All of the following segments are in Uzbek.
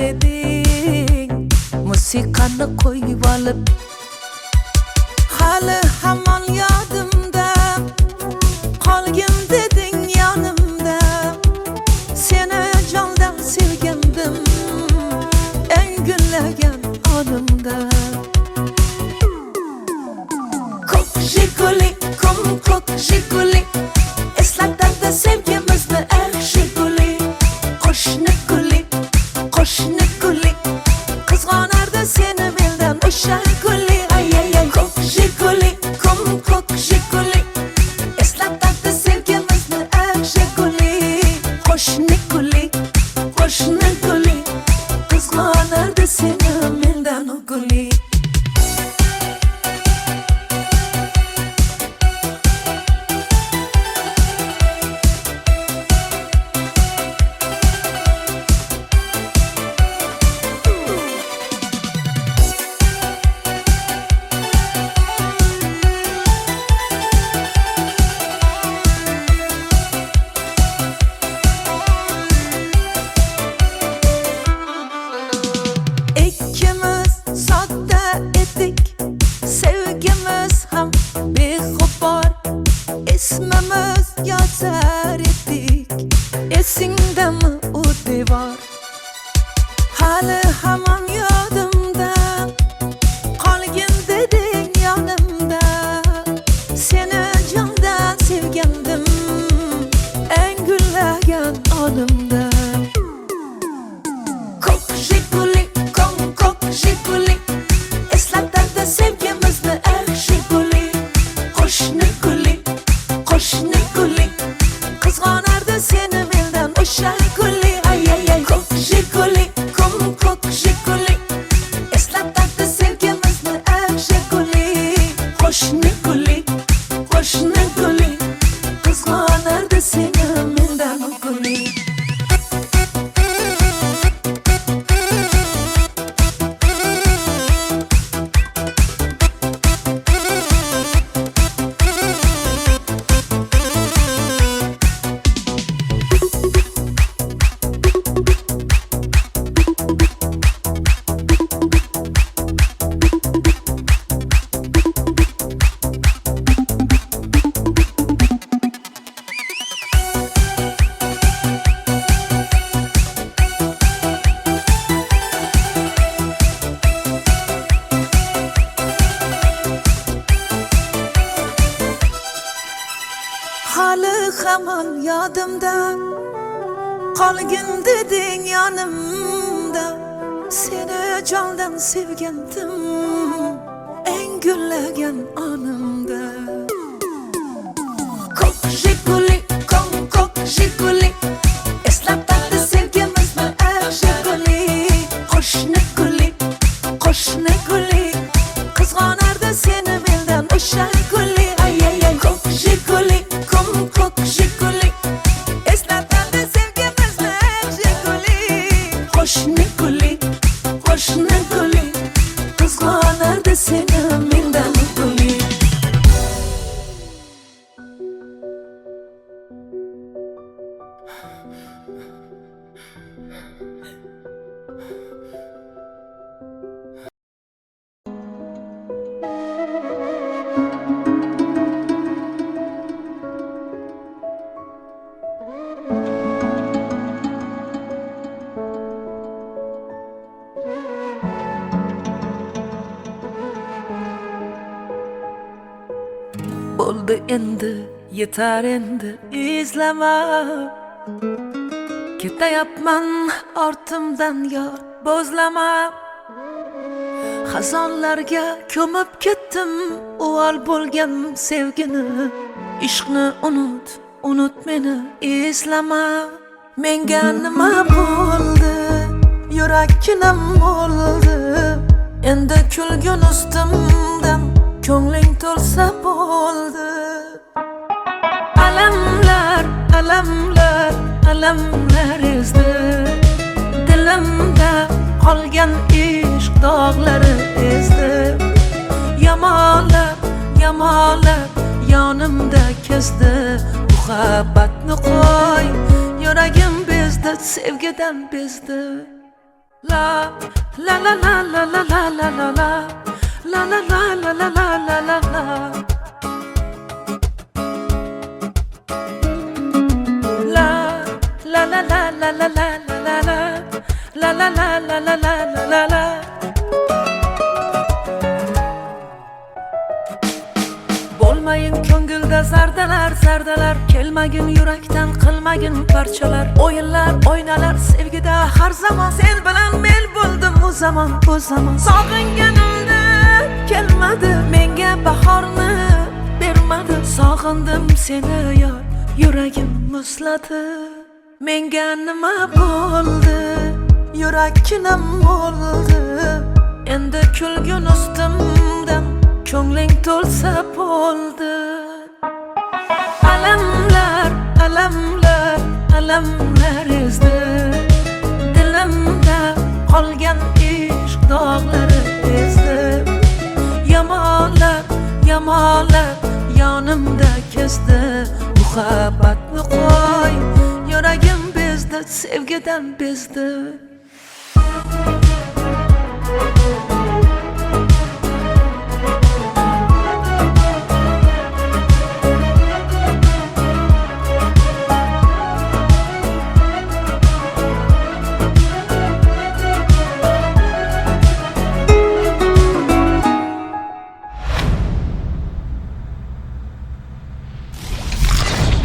eding musiqani qo'yib olib hali hamon yodimda qolgin deding yonimda seni jondan sevgandim eng gullagan onimda ko'k jiguli ko'k jiguli eslatadi sevgimizni eng jiguli qo'shni guli qizg'onardi seni mendan o'sha guli ko'k jiguli ko'k jiguli eslatadi sevgimizni eng jiguli qo'shni guli qizg'onardi seni mendan o guli sevgimiz ham beg'ubor ismimiz yozar edik esingdami u devor hali hamon yodimda qolgin deding yonimda seni jondan sevgandim eng gullagan onimda ko'k jiguli ko'k jiguli eslatadi sevgimizni eng jiguli qo'shni guli qizg'onardi seni mendan o'sha guli ko'k jiguli eslatadi sevgimizni eng jiguli qo'shni guli qizg'onardi seni mendan guli hali hamon yodimda qolgin deding yonimda seni jondan sevgandim eng gullagan onimda ko'k jiguli eslatadi sevgimizni eng jiguli qo'shni guli qizg'onardi seni mendan o'sha guli ko'k jiguli eslatadi sevgimizni eng jiguli qo'shni guli qizg'onardi seni mendan guli bo'ldi endi yetar endi izlama ketayapman ortimdan yor bo'zlama xazonlarga ko'mib ketdim uvol bo'lgan sevgini ishqni unut meni eslama menga nima bo'ldi yurakkinam bo'ldi endi kulgun ustimdan ko'ngling to'lsa bo'ldi alamlar ezdi dilimda qolgan ishq dog'lari ezdi yamalab yonimda kezdi muhabbatni qo'y yuragim bezdi sevgidan bezdi La la la la la la la la la la la la la la la la la la la La la la la la la la la la la la la la la la la la Bo'lmayin ko'ngilda zardalar zardalar kelmagin yurakdan qilmagin parchalar o'yinlar o'ynalar sevgida har zamon sen bilan men bo'ldim u zamon sog'inganimda kelmadi menga bahorni bermadi sog'indim seni yor yuragim muzladi menga nima bo'ldi yurakkinam bo'ldi endi kulgin ustimdan ko'ngling to'lsa bo'ldi alamlar alamlar alamlar ezdi dilimda qolgan ishq dog'lari ezdi yamonlar yamonlar yonimda kezdi muhabbatni qo'y yuragim bezdi sevgidan bezdi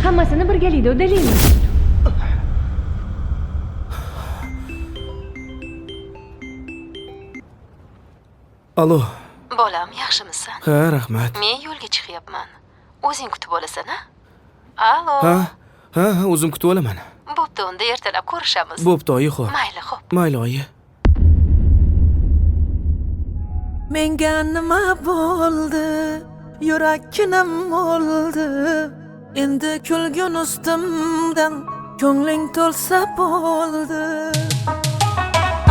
Hammasini birgalikda uddalaymiz. Alo. Bolam, yaxshimisan? Ha, rahmat. Men yo'lga chiqyapman. O'zing kutib olasan-a? Alo. Ha, o'zim kutib olaman. Bo'pti, unda ertalab ko'rishamiz. Bo'pti, oyi, xo'p. Mayli, xo'p. Mayli, oyi. menga nima bo'ldi yurakkinam bo'ldi endi kulgin ustimdan ko'ngling to'lsa bo'ldi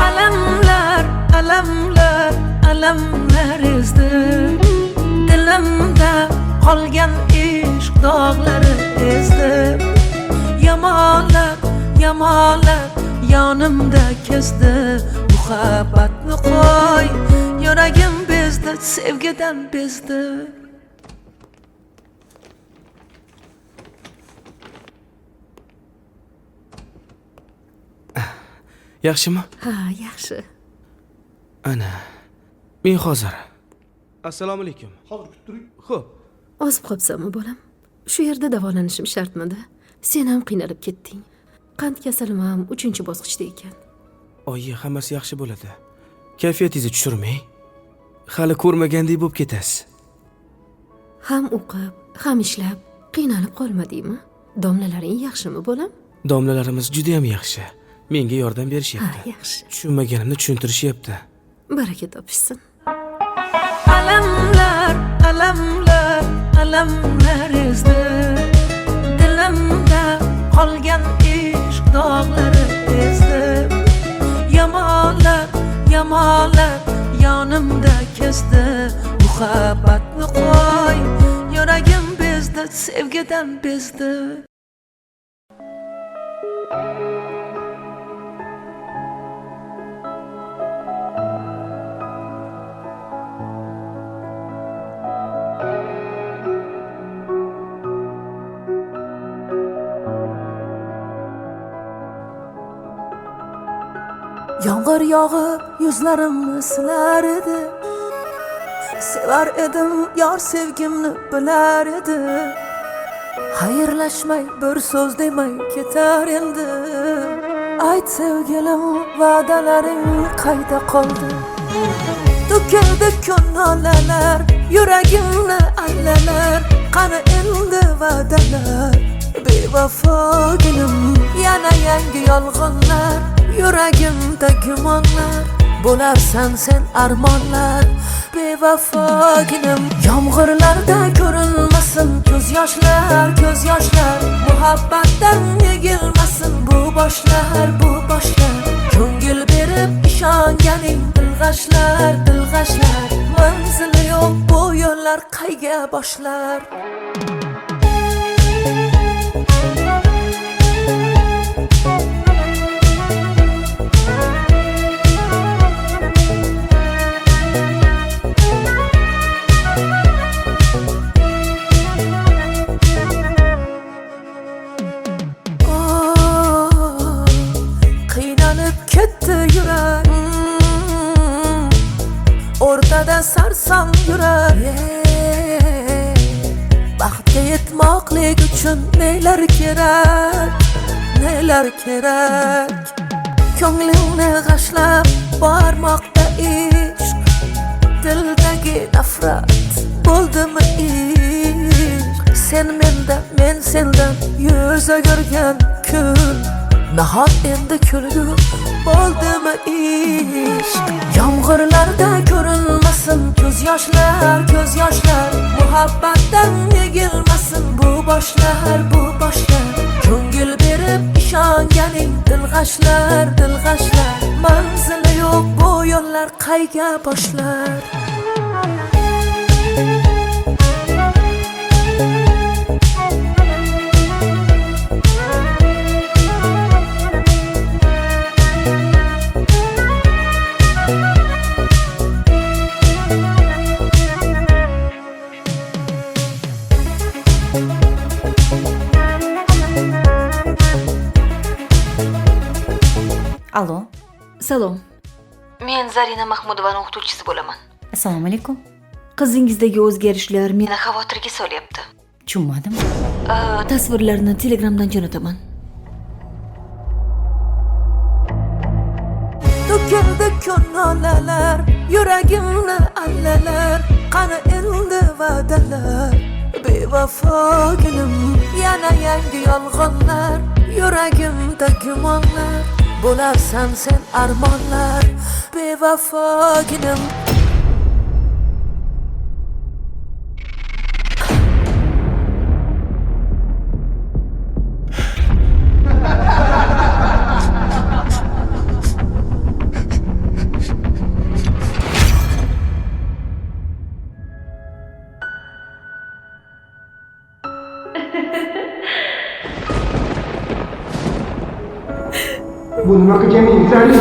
alamlar alamlar alamlar ezdi dilimda qolgan ishq dog'lari ezdi yamonlar yamonlar yonimda kezdi muhabbatni qo'y yuragim bezdi sevgidan bezdi Yaxshimi? Ha, yaxshi. Ana. Men hozir. Assalomu alaykum. Hozir kutib turing. Xo'p. Ozib qolibsanmi, bolam? Shu yerda davolanishim shartmidi? Sen ham qiynalib ketding. Qand kasalim ham 3-bosqichda ekan. Oyi, hammasi yaxshi bo'ladi. Kayfiyatingizni tushirmang. Hali ko'rmagandek bo'lib ketasiz. Ham o'qib, ham ishlab qiynalib qolmadingmi? Domlalaring yaxshimi, bolam? Domlalarimiz juda ham yaxshi. Menga yordam Ha, berishyapti. yaxshi. Tushunmaganimni tushuntirishyapti. Baraka topishsin. alamlar alamlar alamlar ezdi dilimda qolgan ishq dog'lari ezdi yamonlar yamonlar yonimda kezdi muhabbatni qo'y yuragim bezdi sevgidan bezdi Yomg'ir yog'ib yuzlarimni silar edi Sevar edim yor sevgimni bilar edi Xayrlashmay bir so'z demay ketar endi Ayt sevgilim va'dalaring qayda qoldi To'kildi ko'nglalar yuragimni allalar Qani endi va'dalar bevafoginim yana yangi yolg'onlar Yuragimda gumonlar bo'larsan sen armonlar bevafoginim yomg'irlarda ko'rinmasin ko'z yoshlar muhabbatdan yegilmasin bu boshlar ko'ngil berib ishonganing dilg'ashlar manzili yo'q bu yo'llar qayga boshlar uchun nelar kerak, nelar kerak. Ko'nglingni g'ashlab bormoqda ishq, dildagi nafrat bo'ldimi ishq. Sen mendan, men sendan yuz o'girgan kun, nahot endi kulgu bo'ldimi ishq. Yomg'irlarda ko'rinmasin ko'z yoshlar, ko'z yoshlar. Muhabbatdan egilmasin bu boshlar, bu boshlar. Ko'ngil berib ishonganing dilg'ashlar, dilg'ashlar. Manzili yo'q bu yo'llar qayga boshlar. Alo. Salom. Men Zarina Mahmudovaning o'qituvchisi bo'laman. Assalomu alaykum. Qizingizdagi o'zgarishlar meni xavotirga solyapti. Tushunmadim. Tasvirlarni Telegramdan jo'nataman. To'kildi ko'ngillar, yuragimni allalar. Qani endi va'dalar, bevafoginim. Yana yangi yolg'onlar, yuragimda gumonlar. Bo'larsan sen armonlar, bevafoginim. Bu nima qilganing Zari?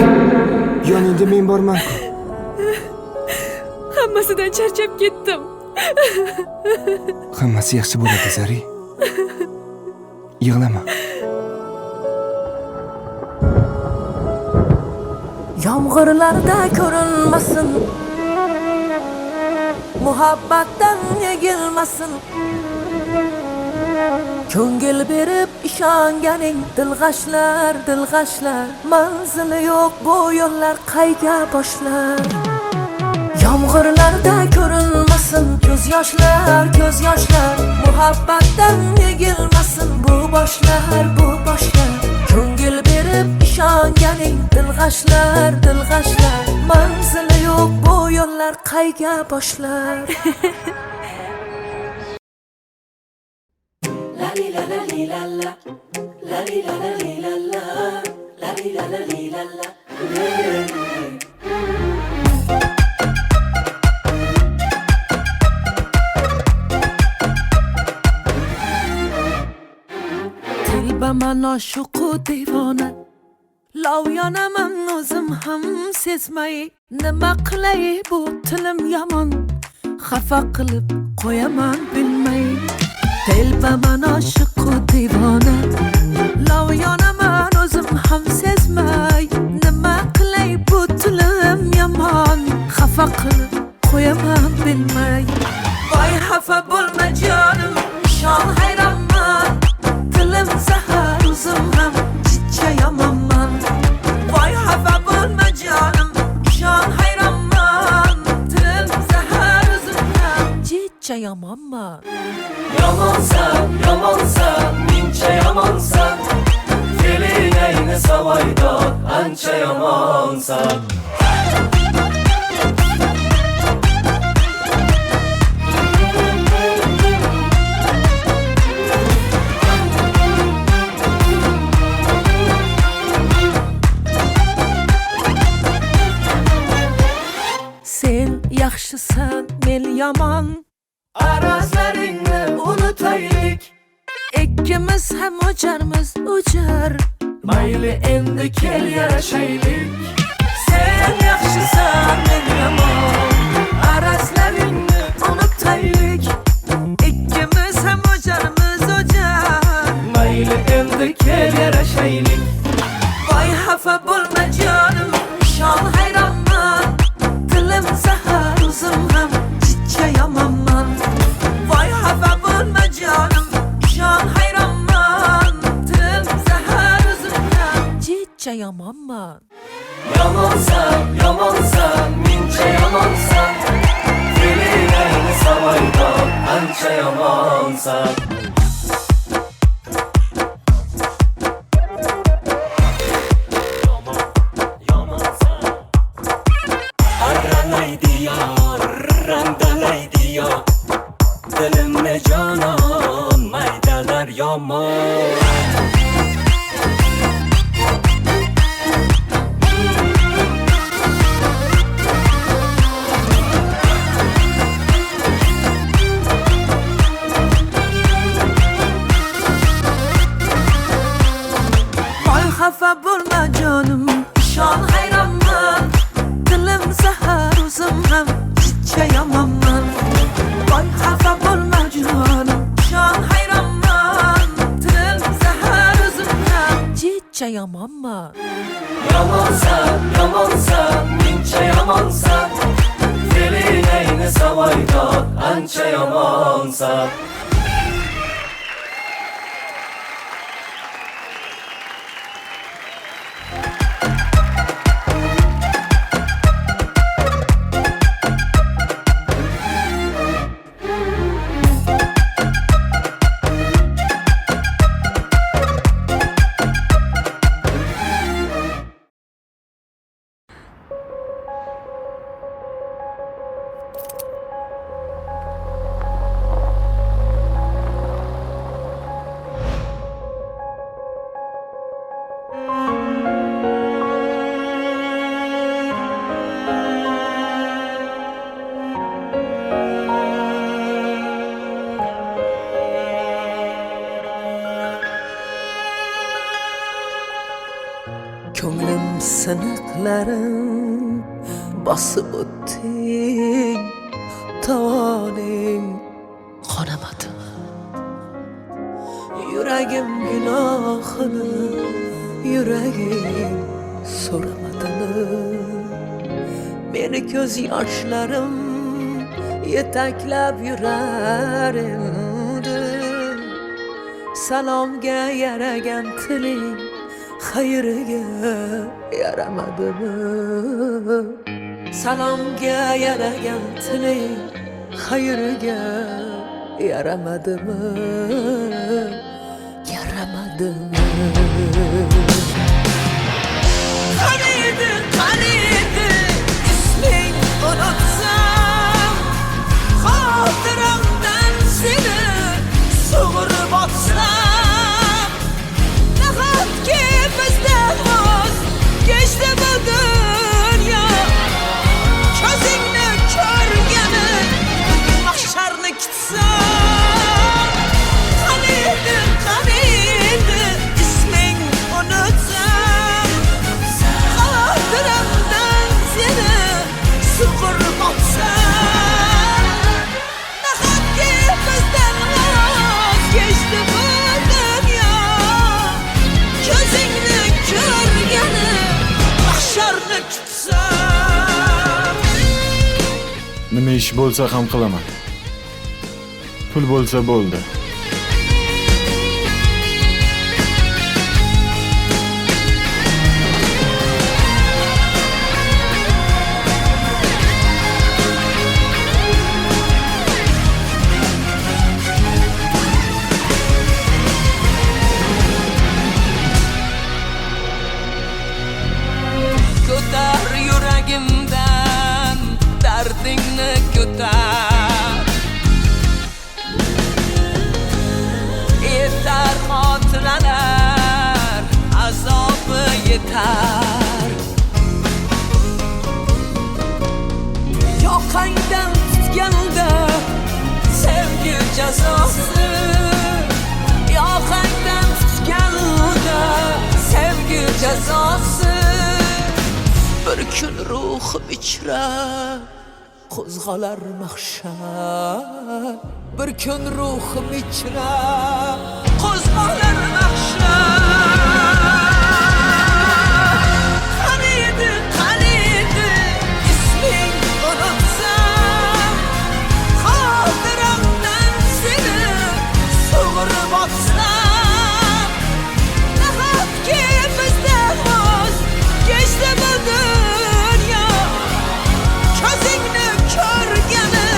Yoningda men borman-ku. Hammasidan charchab ketdim. Hammasi yaxshi bo'ladi, Zari. Yig'lama. Yomg'irlarda ko'rinmasin, muhabbatdan egilmasin. Ko'ngil berib ishonganing dilg'ashlar, dilg'ashlar. Manzili yo'q bu yo'llar qayga boshlar. Yomg'irlarda ko'rinmasin ko'z yoshlar, ko'z yoshlar. Muhabbatdan egilmasin bu boshlar, bu boshlar. Ko'ngil berib ishonganing dilg'ashlar, dilg'ashlar. Manzili yo'q bu yo'llar qayga boshlar. Telbaman oshiqu devona, lov yonaman o'zim ham sezmay. Nima qilay bu tilim yomon, xafa qilib qo'yaman bilmay. Telbaman oshiqu devona, lov yonaman o'zim ham sezmay. Nima qilay bu tilim yomon, xafa qilib qo'yaman bilmay. Voy xafa bo'lma jonim, ishon hayronman. Tilim zahar o'zim ham chicha yomonman. Voy xafa bo'lma jonim, ishon hayronman. Tilim zahar o'zim ham chicha yomonman. Yomonsan, yomonsan, mincha yomonsan. Feeling ayni savoydor, ancha yomonsan. Sen yaxshisan, men yomon. Arazlaringni unutaylik. Ikkimiz ham o'jarmiz, o'jar. Mayli endi kel yarashaylik. Sen yaxshisan, men yomon. Arazlaringni unutaylik. Ikkimiz ham o'jarmiz, o'jar. Mayli endi kel yarashaylik. Voy xafa bo'lma jonim, ishon hayronman. Tilim zahar o'zim ham chicha yomonman. Voy xafa bo'lma jonim, ishon hayron. yamonsan Arranaydi yor, randalaydi yor Dilimni jonon maydalar yomon Xafa bo'lma jonim, ishon hayronman. Dilim zahar, o'zim ham chicha yomonman. Voy xafa bo'lma jonim, ishon hayronman. Dilim zahar, o'zim ham chicha yomonman. Yamonsan, yamonsan, mincha yamonsan Fe'ling ayni savoydod, ancha yamonsan Ko'nglim siniqlarim bosib o'tding, tovoning qonamadimi? Yuragim gunohini, yuragim so'ramadimi? Meni ko'z yoshlarim yetaklab yurar endi. Salomga yaragan tiling xayriga yaramadimi? Salomga yaragan tiling xayriga yaramadimi? Yaramadimi? Qaniydi, qaniydi isming unutsam, xotiramdan seni sug'urib otsam, nahotki bizdan voz kechdi bu dunyo, ko'zingni ko'rgani mahsharni kutsam. Qaniydi, qaniydi isming unutsam, xotiramdan seni sug'urib otsam, nahotki bizdan voz kechdi bu dunyo, ko'zingni ko'rgani mahsharni kutsam. Nima ish bo'lsa ham qilaman. Pul bo'lsa bo'ldi. Ko'tar yuragimdan dardingni ko'tar. Yetar xotiralar, azobi yetar. Yoqangdan tutganda sevgi jazosi, yoqangdan tutganda sevgi jazosi. Bir kun ruhim ichra qo'zg'alar mahshar. Bir kun ruhim ichra qo'zg'alar mahshar. Qaniydi, qaniydi isming unutsam, xotiramdan seni sug'urib otsam, nahotki bizdan voz kechdi bu dunyo, ko'zingni ko'rgani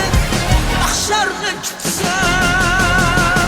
mahsharni kutsam.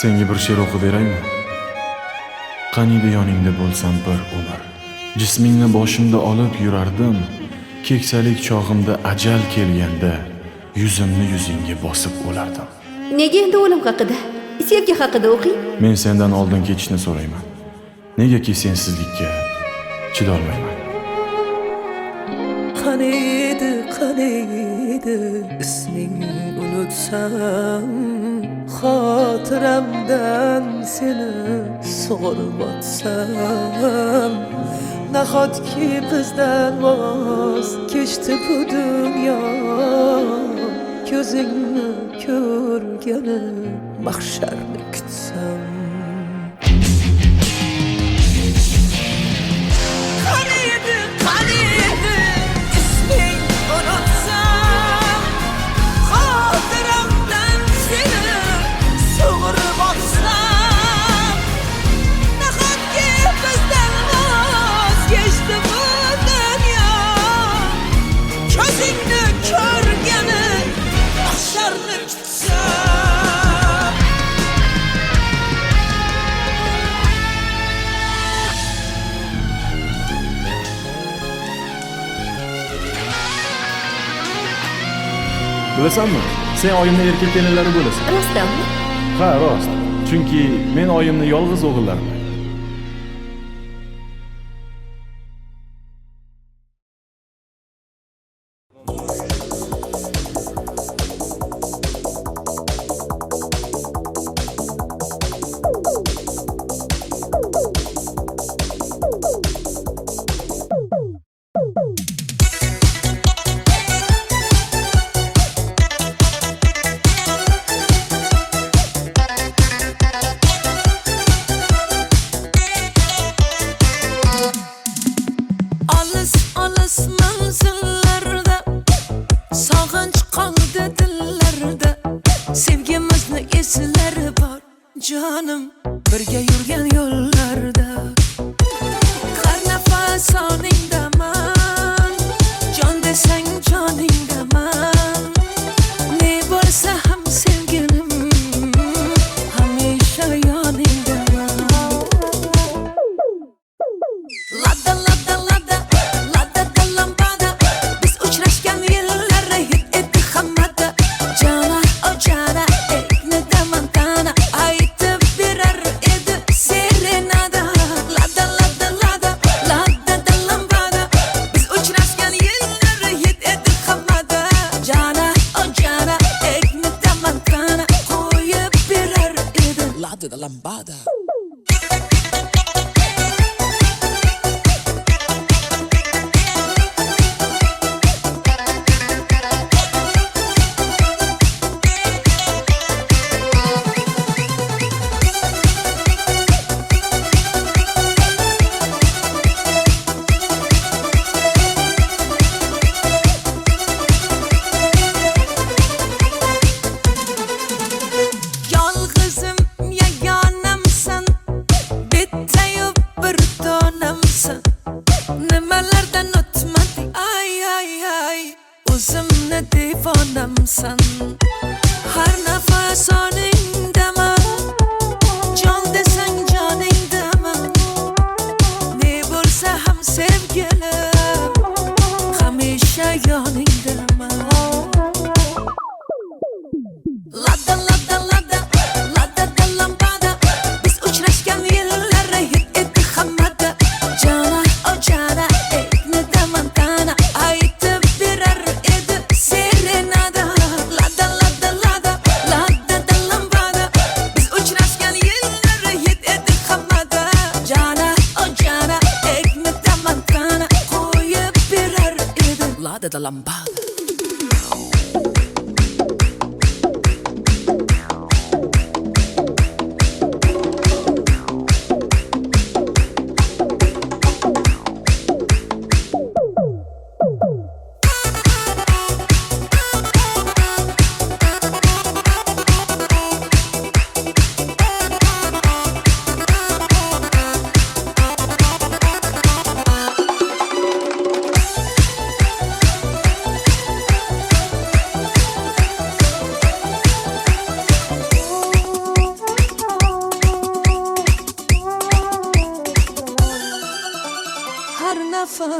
Senga bir she'r o'qib beraymi? Qaniydi yoningda bo'lsam bir umr. Jismingni boshimda olib yurardim. Keksalik chog'imda ajal kelganda yuzimni yuzingga bosib o'lardim. Nega endi o'lim haqida, sevgi haqida o'qing? Men sendan oldin ketishni so'rayman. Negaki sensizlikka chidolmayman. Qaniydi ismingni unutsam, xotiramdan seni sug'urib o'tsam, nahotki bizdan voz kechdi bu dunyo, ko'zingni ko'rgani mahsharni kutsam. Qaniydi isming unutsam, xotiramdan seni sug'urib o'tsam, nahotki bizdan voz kechdi bu dunyo, ko'zingni ko'rgani mahsharni kutsam. Bilasanmi? Sen oyimni erkak kelinlari bo'lasan. Rostdanmi? Ha, rost. Chunki men oyimni yolg'iz o'g'illarman. Olis manzillarda, sog'inch qoldi dillarda, sevgimizni eslari bor jonim, birga yurgan yo'llarda. Har nafas oningdaman, jon desang joningdaman, ne bo'lsa ham sevgilim, hamisha yoningdaman. Lada lada lada lada da lambada, biz uchrashgan yillar hit etdi hammada. Jana o jana ekni da mantana, aytib berar edi serenada. Lada lada lada lada da lambada, biz uchrashgan yillar hit etdi hammada. Jana o jana ekni da mantana, qo'yib berar edi lada da lambada. Yolg'izim yagonamsan, bittayu bir donamsan, nimalardan o'tmadik ay ay ay, o'zimni devonamsan. Har nafas oningdaman, jon desang joningdaman, ne bo'lsa ham sevgilim, hamisha yoningdaman. Lada lada lada lada da lambada, biz uchrashgan yillar hit etdi hammada. Jana o jana ekni da mantana, aytib berar edi serenada. Lada lada lada lada da lambada, biz uchrashgan yillar hit etdi hammada. Jana o jana ekni da mantana, qo'yib berar edi lada da lambada.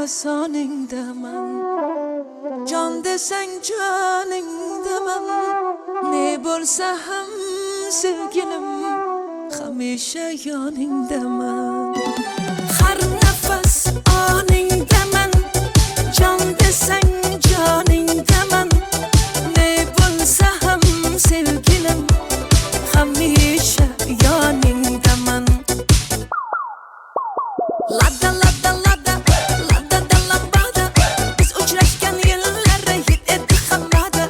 soningdaman jon desang joningdaman ne bo'lsa ham sevgilim hamisha yoningdaman har nafas oningdaman jon desang joningdaman ne bo'lsa ham sevgilim hamisha yoningdaman Ladda ladda ladda ladda da lambada biz uchrashgan yillar hit etdi hammada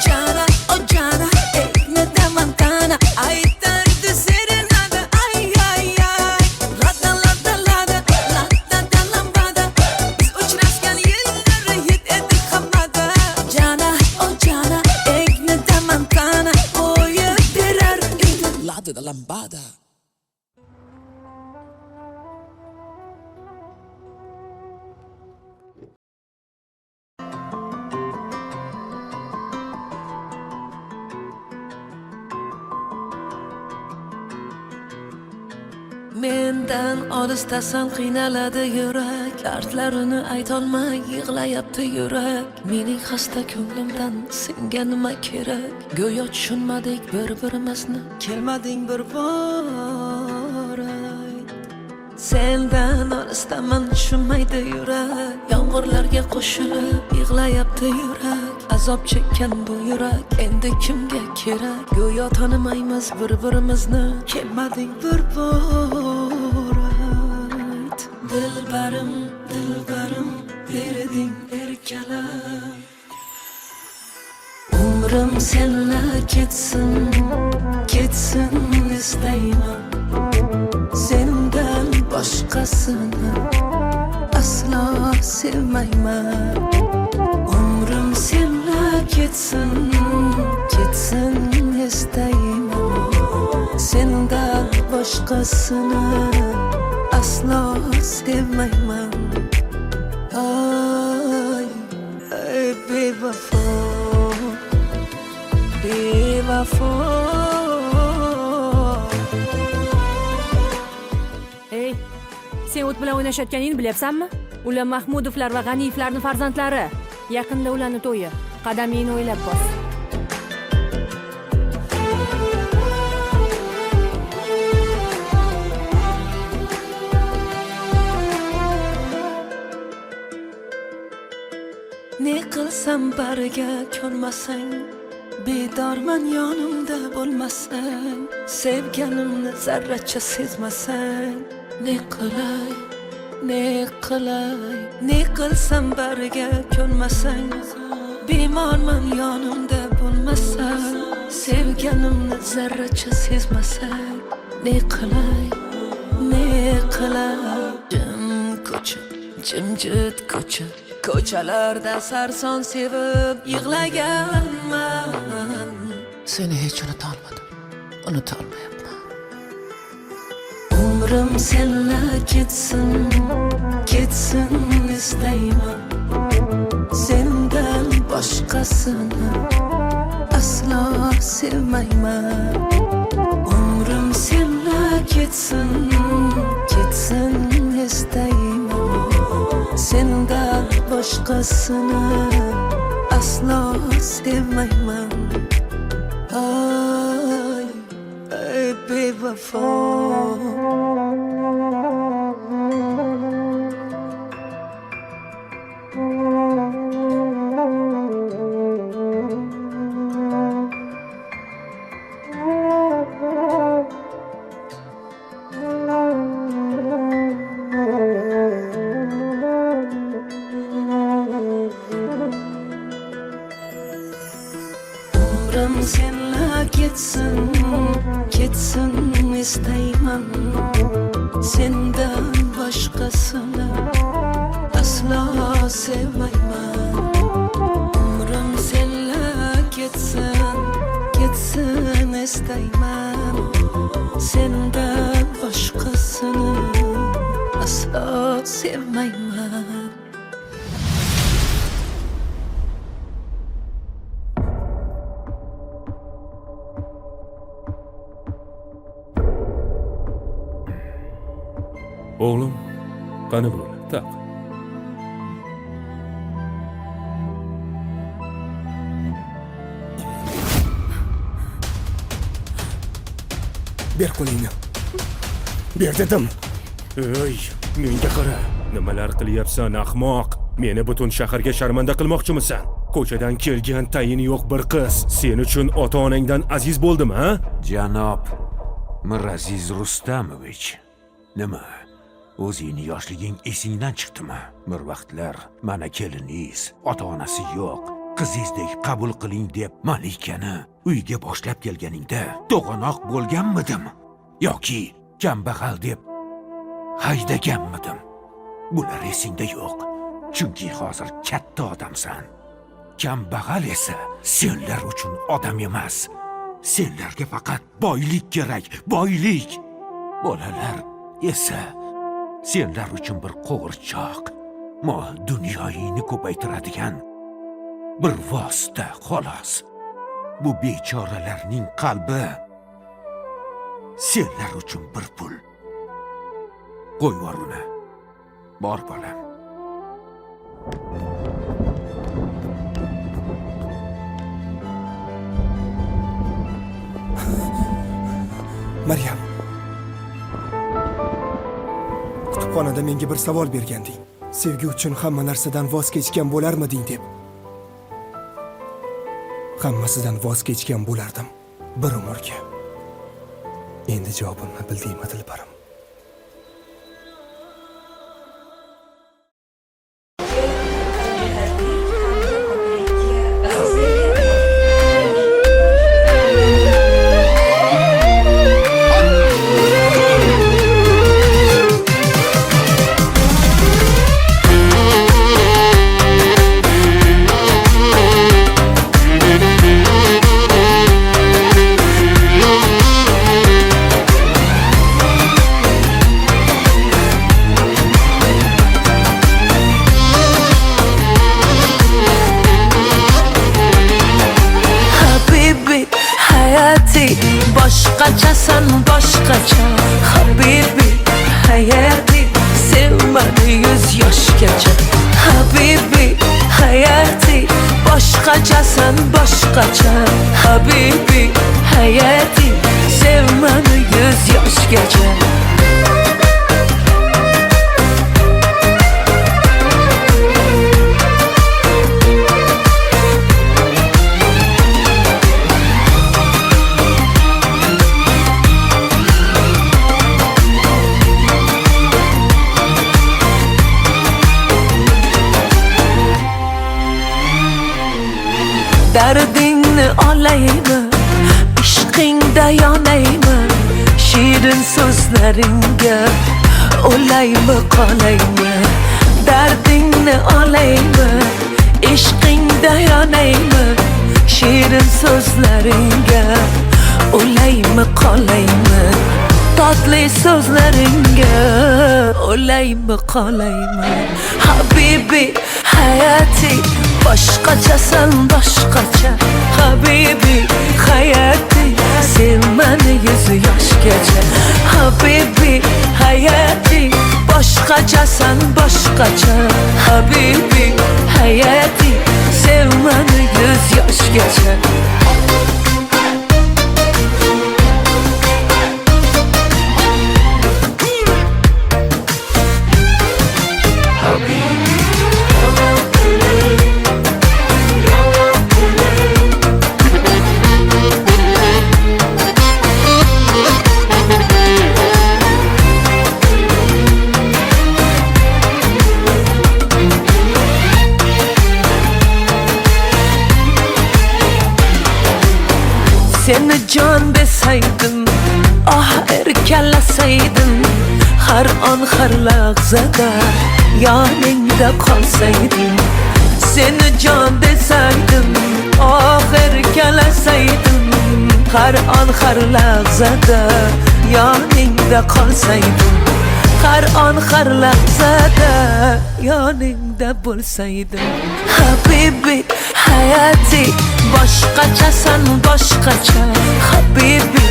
jana o jana ekni damantana aytardi serenada ay ay ay ladda ladda ladda ladda da lambada biz uchrashgan yillar hit etdi hammada jana o jana ekni damantana qo'yib berar edi ladda da lambada Mendan olisdasan qiynaladi yurak dardlarini aytolmay yig'layapti yurak mening xasta ko'nglimdan senga nima kerak go'yo tushunmadik bir-birimizni kelmading bir bor sendan olisdaman tushunmaydi yurak yomg'irlarga qo'shilib yig'layapti yurak azob chekkan bu yurak endi kimga kerak go'yo tanimaymiz bir-birimizni kelmading bir bor dilbarim dilbarim berding erkalam umrim senla ketsin ketsin istayman sendan boshqasini aslo sevmayman umrim senla ketsin ketsin istayman sendan boshqasini aslo sevmayman ay ay bevafo bevafo Ey, sen o't bilan o'ynashayotganingni bilyapsanmi? Ular Mahmudovlar va G'aniyevlarning farzandlari. Yaqinda ularning to'yi. Qadamingni o'ylab bos. Ne qilsam bariga ko'nmasang, bedorman yonimda bo'lmasang, sevganimni zarracha sezmasang, ne qilay, ne qilay, ne qilsam bariga ko'nmasang, bemorman yonimda bo'lmasang, sevganimni zarracha sezmasang, ne qilay, ne qilay, jim ko'cha, jimjit ko'cha ko'chalarda sarson sevib yig'laganman seni hech unutolmayapman umrim senla ketsin ketsin istayman sendan boshqasini aslo sevmayman umrim senla ketsin ketsin istayman sendan boshqasini aslo sevmayman ay ay bevafo umrim senla ketsin ketsin istayman sendan boshqasini aslo sevmayman umrim senla ketsin ketsin istayman sendan boshqasini aslo sevmayman O'g'lim, qani bo'ladi? Taq. ber qo'lingni. Ber dedim. Ey, menga qara. Nimalar qilyapsan, ahmoq? Meni butun shaharga sharmanda qilmoqchimisan? Ko'chadan kelgan tayini yo'q bir qiz sen uchun ota-onangdan aziz bo'ldimi, ha? Janob Miraziz Rustamovich, nima? O'zingni yoshliging esingdan chiqdimi? Bir vaqtlar mana keliningiz, ota-onasi yo'q, qizingizdek qabul qiling deb Malikani uyga boshlab kelganingda to'g'anoq bo'lganmidim yoki kambag'al deb haydaganmidim? Bular esingda yo'q. Chunki hozir katta odamsan. Kambag'al esa senlar uchun odam emas. Senlarga faqat boylik kerak, boylik. Bolalar esa senlar uchun bir qo'g'irchoq, mol dunyoyingni ko'paytiradigan bir vosita xolos. Bu bechoralarning qalbi senlar uchun bir pul. Qo'y vor uni. Bor bolam. Maryam. Kutubxonada menga bir savol berganding. Sevgi uchun hamma narsadan voz kechgan bo'larmiding deb. Hammasidan voz kechgan bo'lardim bir umrga. Endi javobimni bildingmi, Dilbarim? Boshqachasan boshqacha Habibi hayati sevmadi 100 yoshgacha Habibi hayati boshqachasan boshqacha Habibi hayati sevmadi 100 yoshgacha Dardingni olaymi, ishqingda yonaymi, shirin so'zlaringga o'laymi qolaymi. Dardingni olaymi, ishqingda yonaymi, shirin so'zlaringga o'laymi qolaymi. Tatli so'zlaringga o'laymi qolaymi. Habibi hayati boshqachasan boshqacha Habibi hayati sevmani 100 yoshgacha Habibi hayati boshqachasan boshqacha Habibi hayati sevmani 100 yoshgacha Seni can desaydım, ah erkalasaydım Har an har lahzada yaningda qolsaydım Seni can desaydım, ah erkalasaydım Har an har lahzada yaningda qolsaydım Har an har lahzada yaningda bo'lsaydim Habibi hayati boshqachasan boshqacha Habibi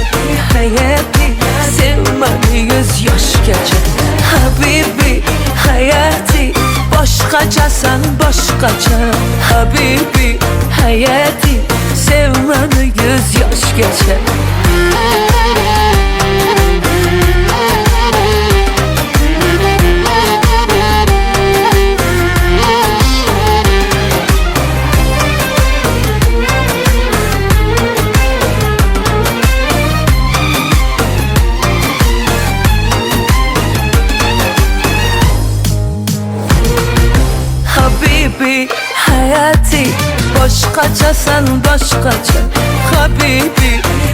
hayati sevmani 100 yoshgacha Habibi hayati boshqachasan boshqacha Habibi hayati sevmani 100 yoshgacha boshqachasan boshqacha habibi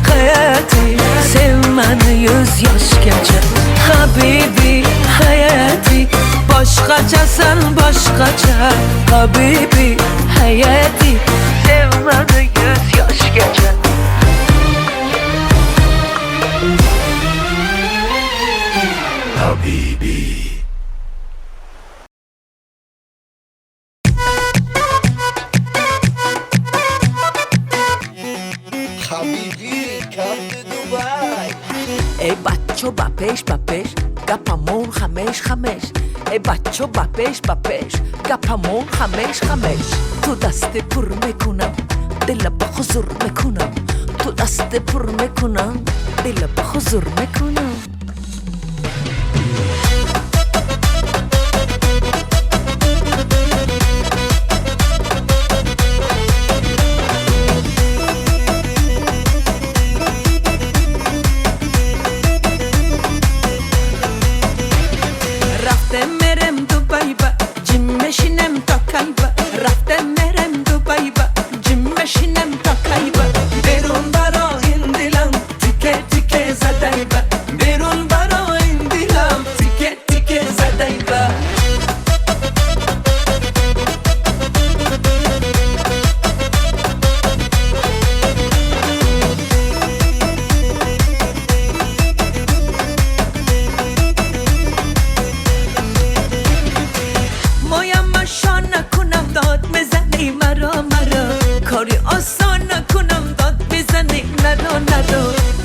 hayati sev meni 100 yoshgacha habibi hayati boshqachasan boshqacha habibi hayati sev meni 100 yoshgacha Habibi. ای بچه با پیش گپمون خمش ای بچه با پیش گپمون خمش تو دست پر میکنم دل با حضور میکنم تو دست پر میکنم دل با حضور میکنم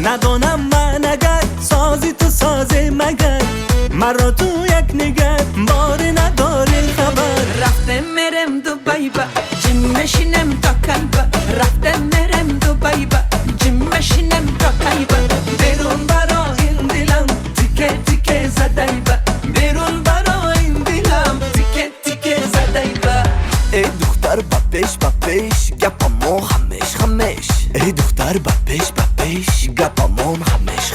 ندانم من اگر سازی تو سازه مگر مرا تو یک نگر باری نداری خبر رفته مرم دوبای با جیم مشینم تا کایبا رفته مرم دوبای با جیم مشینم تا کایبا بیرون برا این دلم تیکه تیکه زدای با بیرون برا این دلم تیکه تیکه زدای با ای دختر با پیش گپمون خمش ای دختر با پیش گپمون خمش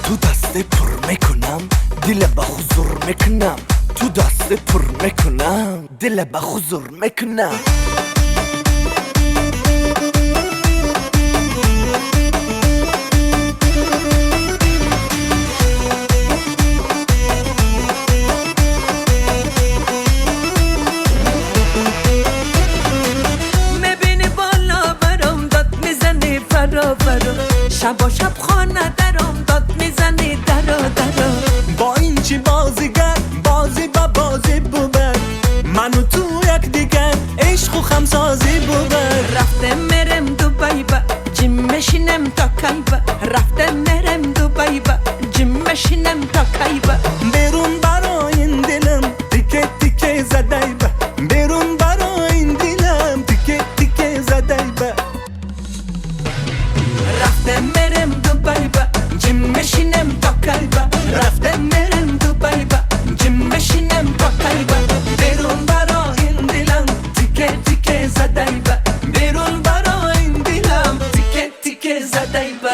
تو دست پر میکنم دل با حضور میکنم تو دست پر میکنم دل با حضور میکنم شب و شب خانه درم داد میزنی درا با این چی بازیگر بازی با بازی بوبر منو تو یک دیگر عشق و خمسازی بوبر رفته مرم دوبای با جیم مشینم تا کایبا رفته مرم دوبای با جیم مشینم تا کایبا بیرون برا این دلم تیکه تیکه زدای با بیرون برا این دلم تیکه تیکه زدای با رفته مرم دوبای با جیم مشینم تا کایبا رفته مرم دوبای با جیم مشینم تا کایبا بیرون برا این دلم تیکه تیکه زدای با بیرون برا این دلم تیکه تیکه زدای با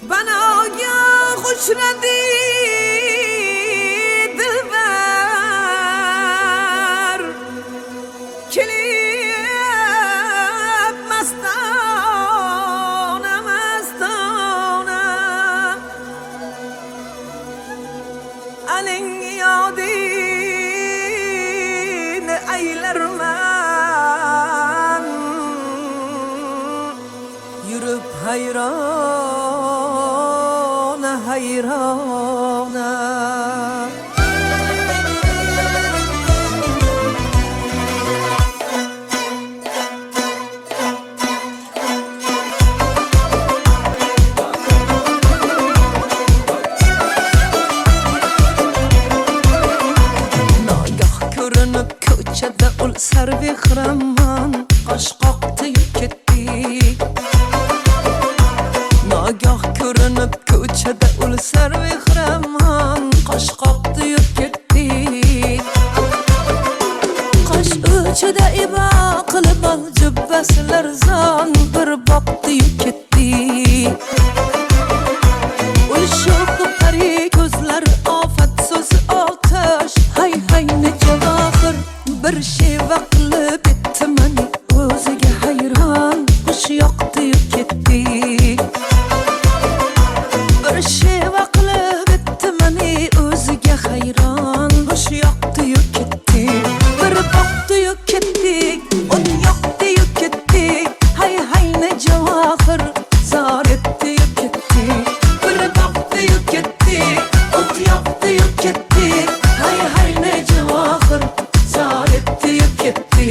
بنا یا خوش ندی دلبر کلیب مستانه الین یادین eylermen yürüp hayrana hayrana ul sarvi xiraman qoshqoq tiyib ketdi nogah ko'rinib ko'chada ul sarvi xiraman qoshqoq tiyib ketdi boqdi-yu ketdi. Ulshoq pari ko'zlar ofat so'zi otash. Hay hay ne javohir bir sheva qilib etdi meni o'ziga hayron. Xush yoqdi-yu ketdi. Bir sheva qilib etdi meni o'ziga hayron. Xush yoqdi-yu ketdi. Bir boqdi-yu ketdi. O't yoqdi-yu ketdi. Hay hay ne javohir zor etdi-yu ketdi. Bir boqdi-yu ketdi. O't yoqdi-yu ketdi. Hay hay ne javohir zor etdi-yu ketdi.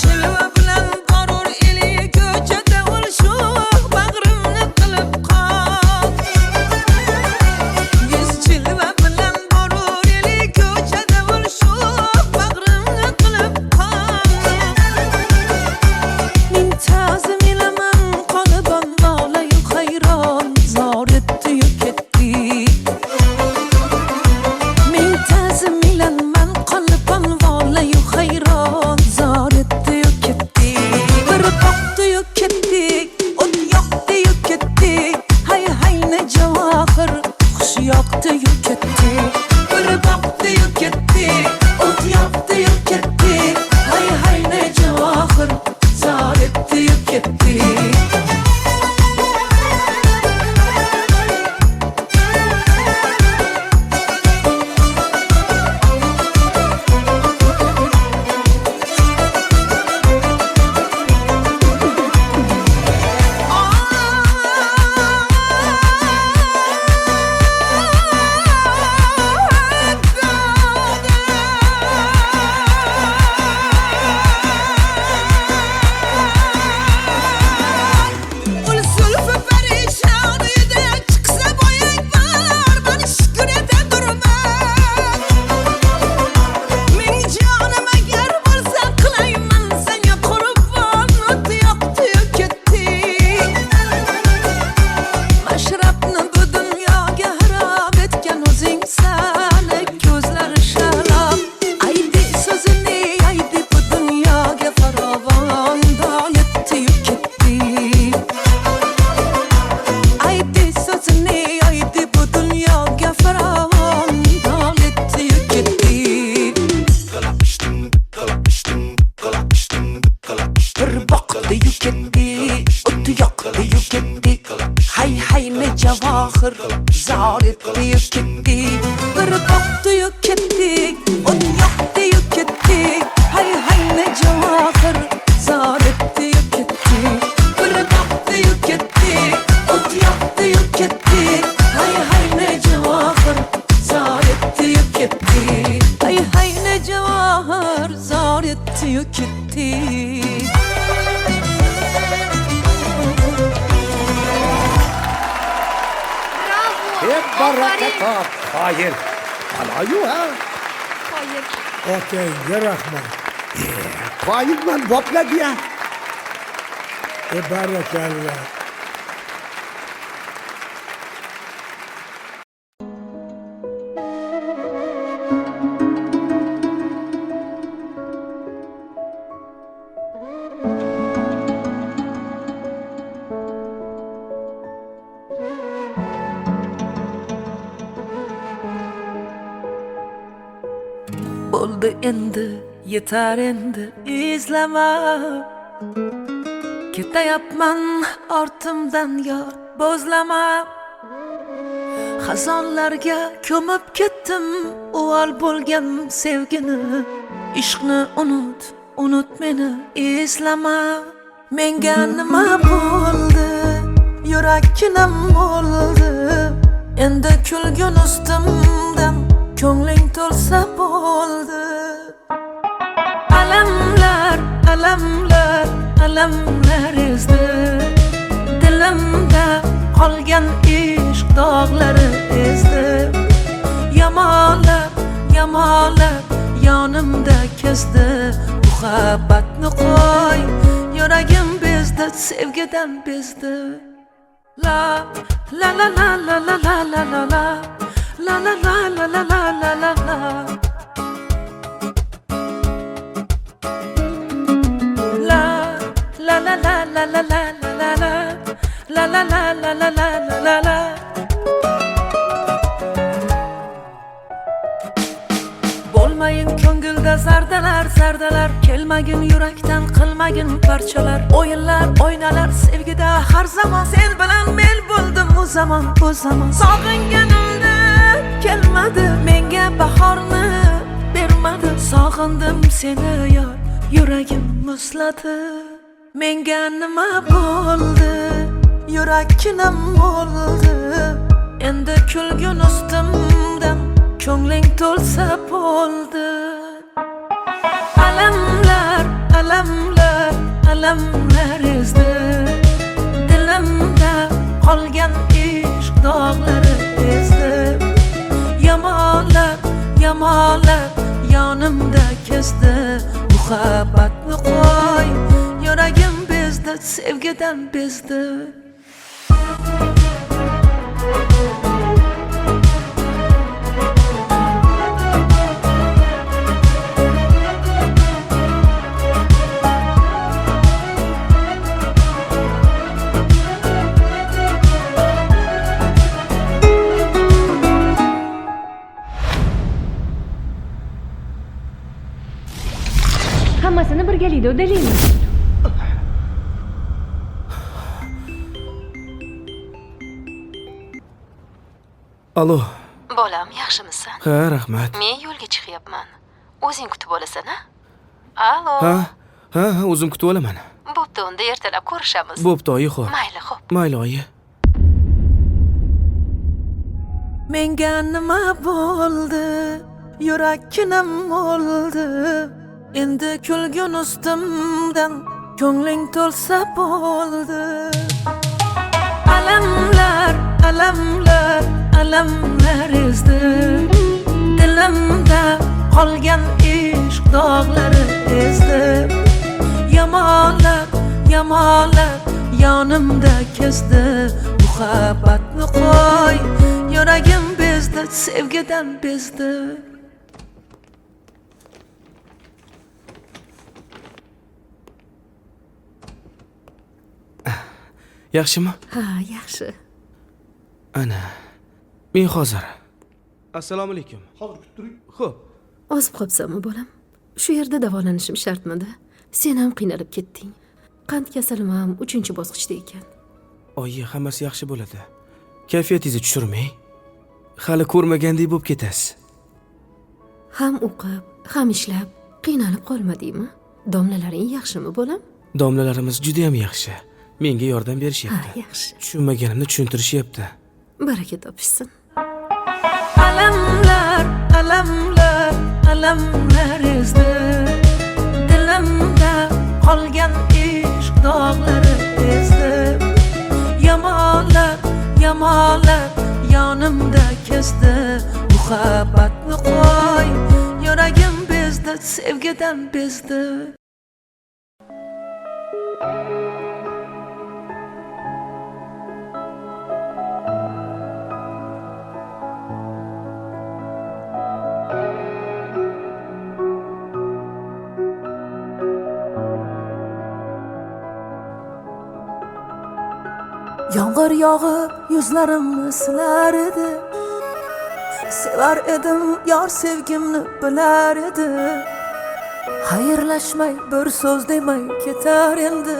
Chilva bilan borur eli ko'chada ulshoq bag'rimni qilib qol. Chilva bilan borur eli ko'chada ulshoq bag'rimni qilib qol. Ming ta'zim ilaman qolibam mavlayu hayron zor etdi-yu ketdi. Ming ta'zim ilaman qolibam mavlayu hayron zor etdi-yu ketdi. Bir boqdi-yu ketdi. O't yoqdi-yu ketdi. Hay hay ne javohir xush yoqdi-yu ketdi. Bir boqdi-yu ketdi. O't yoqdi-yu ketdi. Hay hay ne javohir zor etdi-yu ketdi. Ulsulfu perişan uyuda çıksa boyang var. Beni şükür ete durma. Ming canım eğer varsa kılayman seni kurban. Ot yoqdi-yu ketdi. Mashrabni bu dunyoga harom etgan o'zingsan. Ko'zlari sharob aydi so'zini aydi bu dunyoga farovon. Dol etdi-yu ketdi. Aydi so'zini aydi bu dunyoga farovon. Dol etdi-yu ketdi. Bir boqdi-yu ketdi. O't yoqdi-yu ketdi. Hay hay ne javohir zor etdi-yu ketdi. Bir boqdi-yu ketdi. O't yoqdi-yu ketdi. Hay hay ne javohir zor etdi-yu ketdi. Bir boqdi-yu ketdi. O't yoqdi-yu ketdi. Hay hay ne javohir zor etdi-yu ketdi. Hay hay ne javohir zor etdi-yu ketdi. Hep baraka Hayır. Alayu ha. Qoyil. Otangga rahmat. Qoyilman bopladi ya. Barakallah. Bo'ldi endi yetar endi izlama. Ketayapman ortimdan yor bo'zlama. Xazonlarga ko'mib ketdim uvol bo'lgan sevgini. Ishqni unut meni eslama. Menga nima bo'ldi? Yurakkinam bo'ldi. Endi kulgun ustimdan ko'ngling to'lsa bo'ldi. Alamlar, alamlar, alamlar ezdi. Dilimda qolgan ishq dog'lari ezdi. Yamalab, yamalab yonimda kezdi. Muhabbatni qo'y, yuragim bezdi, sevgidan bezdi. La la la la la la la la la la la la la la la la la la la. La la la la la la la la la la la la la la la la la la. Bo'lmayin ko'ngilda zardalar zardalar, kelmagin yurakdan qilmagin parchalar. O'yinlar o'ynalar sevgida har zamon, sen bilan men bo'ldim u zamon bu zamon. Sog'inganimda kelmadi, menga bahorni bermadi. Sog'indim seni yor, yuragim muzladi. Menga nima bo'ldi, yurakkinam bo'ldi. Endi kulgin ustimdan, ko'ngling to'lsa bo'ldi. Alamlar, alamlar, alamlar ezdi. Dilimda qolgan ishq dog'lari ezdi. Yamonlar, yamonlar yonimda kezdi. Muhabbatni qo'y, yuragim bezdi, sevgidan bezdi. Hammasini birgalikda uddalaymiz. Alo. Bolam, yaxshimisan? Ha, rahmat. Men yo'lga chiqyapman. O'zing kutib olasan-a? Alo. Ha, o'zim kutib olaman. Bo'pti, unda ertalab ko'rishamiz. Bo'pti, oyi, xo'p. Mayli, xo'p. Mayli, oyi. Menga nima bo'ldi, yurakkinam bo'ldi. Endi kulgin ustimdan, ko'ngling to'lsa bo'ldi. Alamlar, alamlar, alamlar ezdi. Dilimda qolgan ishq dog'lari ezdi. Yamonlar, yamonlar yonimda kezdi. Muhabbatni qo'y, yuragim bezdi, sevgidan bezdi. Yaxshimi? Ha, yaxshi. Ana. Men hozir. Assalomu alaykum. Hozir kutib turing. Xo'p. Ozib qolibsanmi, bolam? Shu yerda davolanishim shartmidi? Sen ham qiynalib ketding. Qand kasalim ham 3-bosqichda ekan. Oyi, hammasi yaxshi bo'ladi. Kayfiyatingizni tushirmang. Hali ko'rmagandek bo'lib ketasiz. Ham o'qib, ham ishlab qiynalib qolmadingmi? Domlalaring yaxshimi, bolam? Domlalarimiz juda ham yaxshi. Menga yordam Ha, berishyapti. yaxshi. Tushunmaganimni tushuntirishyapti. Baraka topishsin. Alamlar, alamlar, alamlar ezdi. Dilimda qolgan ishq dog'lari ezdi. Yamonlar, yamonlar yonimda kezdi. Muhabbatni qo'y, yuragim bezdi, sevgidan bezdi. Yomg'ir yog'ib yuzlarimni silar edi. Sevar edim, yor sevgimni bilar edi. Xayrlashmay bir so'z demay ketar endi.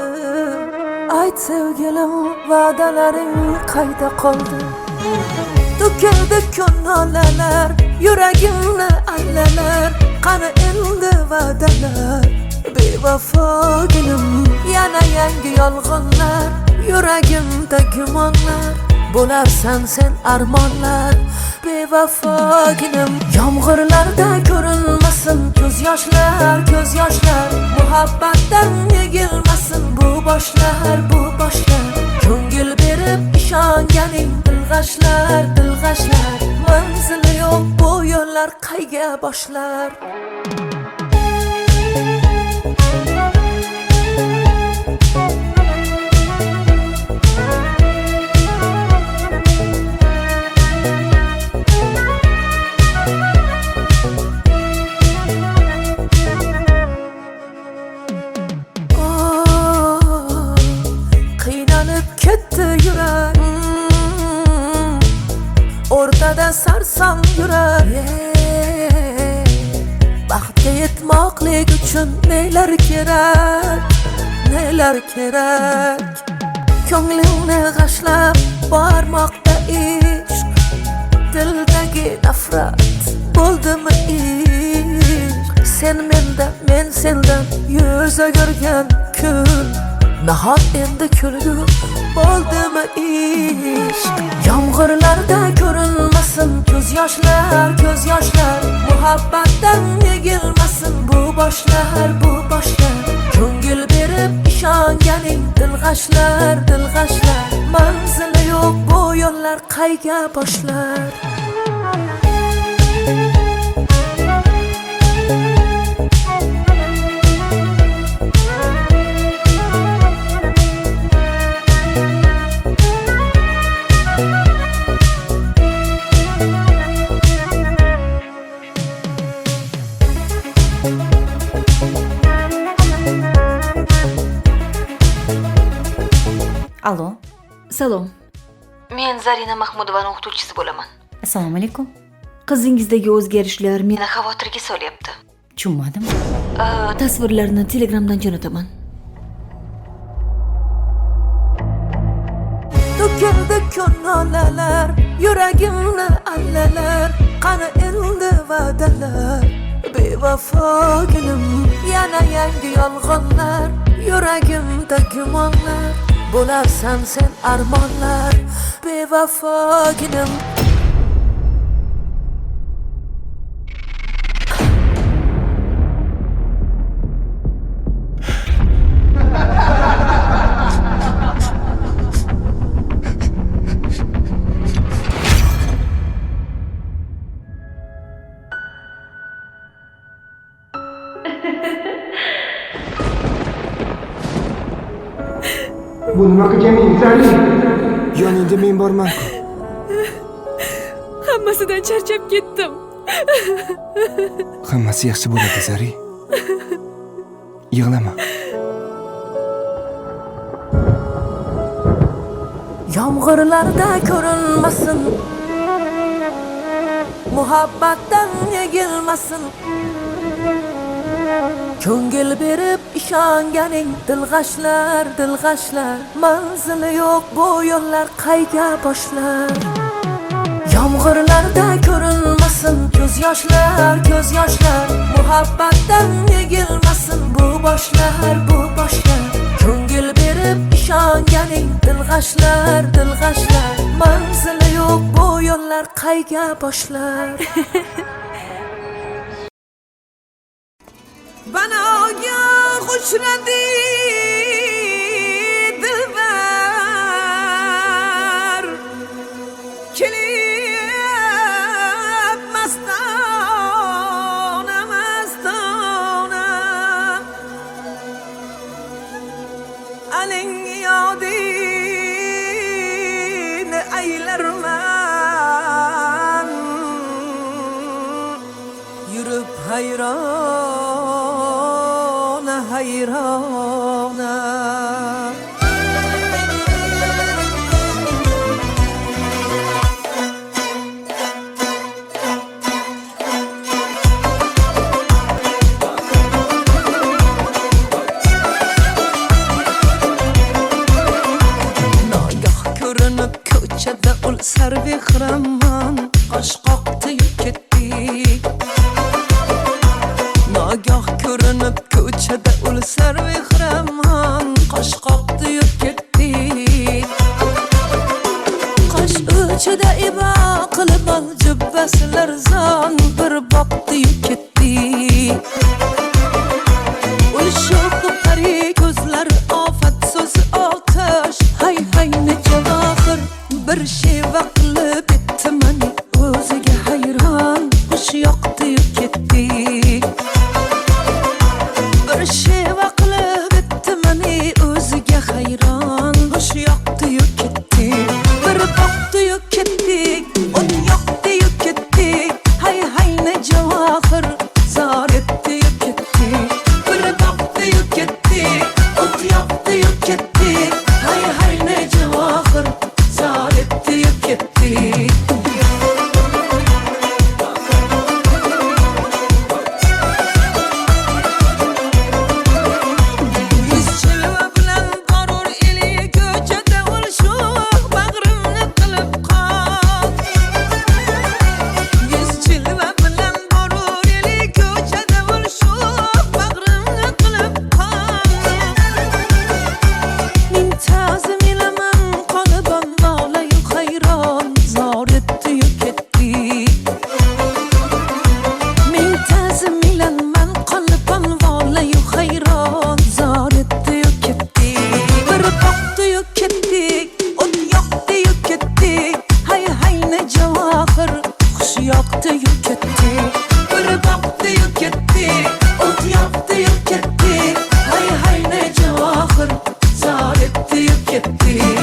Ayt sevgilim, va'dalaring qayda qoldi? To'kildi ko'nglalar, yuragimni allalar. Qani endi va'dalar, bevafoginim. Yana yangi yolg'onlar, yuragimda gumonlar. Bo'larsan sen armonlar, bevafoginim. Yomg'irlarda ko'rinmasin ko'z yoshlar, ko'z yoshlar. Muhabbatdan yegilmasin bu boshlar, bu boshlar. Ko'ngil berib ishonganing dilg'ashlar, dilg'ashlar. Manzili yo'q bu yo'llar qayga boshlar? neler kerak ko'nglingni g'ashlab bormoqda ishq dildagi nafrat bo'ldimi ishq sen mendan men sendan yuz o'girgan kun nahot endi kulgu bo'ldimi ishq yomg'irlarda ko'rinmasin ko'z yoshlar muhabbatdan egilmasin bu boshlar ko'ngil berib ishonganing dilg'ashlar manzili yo'q bu yo'llar qayga boshlar Allo. Salom. Men Zarina Mahmudovaning o'qituvchisi bo'laman. Assalomu alaykum. Qizingizdagi o'zgarishlar meni xavotirga solyapti. Tushunmadim. Tasvirlarni Telegramdan jo'nataman. to'kildi ko'ngillar yuragimni allalar qani endi va'dalar bevafoginim yana yangi yolg'onlar yuragimda gumonlar bo'larsan sen armonlar bevafoginim Bu nima qilganing, Zari? Yoningda men borman-ku. Hammasidan charchab ketdim. Hammasi yaxshi bo'ladi, Zari. Yig'lama. Yomg'irlarda ko'rinmasin muhabbatdan egilmasin ko'ngil berib ishonganing dilg'ashlar manzili yo'q bu yo'llar qayga boshlar yomg'irlarda ko'rinmasin ko'z yoshlar muhabbatdan egilmasin bu boshlar ko'ngil berib ishonganing dilg'ashlar manzili yo'q bu yo'llar qayga boshlar بناگاه uchradi dilbar kelib mastona aling yodini aylarman yurib hayrona Nagah ko'rinib ko'chada ul sarvehraman qosh qoqtiyib ketdi Nagah ko'rinib ko'chada ul sarvehraman qosh qoqtiyib ketdi Qosh uchida ibo qilib ol jubbasilar zon bir boqtiyib ketdi Ul sho'xi pari ko'zlar ofat so'zi otash hay necha vaqir bir sheva qilib etdi mani o'ziga hayron xush yoqtiyib ketdi Bir sheva qilib etdi mani o'ziga hayron xush yoqtiyib ketdi bir boqtiyib ketdi o't yoqtiyib ketdi hay necha vaqir zor etdiyib ketdi bir boqtiyib ketdi o't yoqtiyib ketdi hay necha vaqir zor etdiyib ketdi ketdik o't yoqdi-yu ketdik hay hay ne javohir xush yoqdi-yu ketdik bir boqdi-yu ketdik o't yoqdi-yu ketdik hay hay ne javohir zor etdi-yu ketdik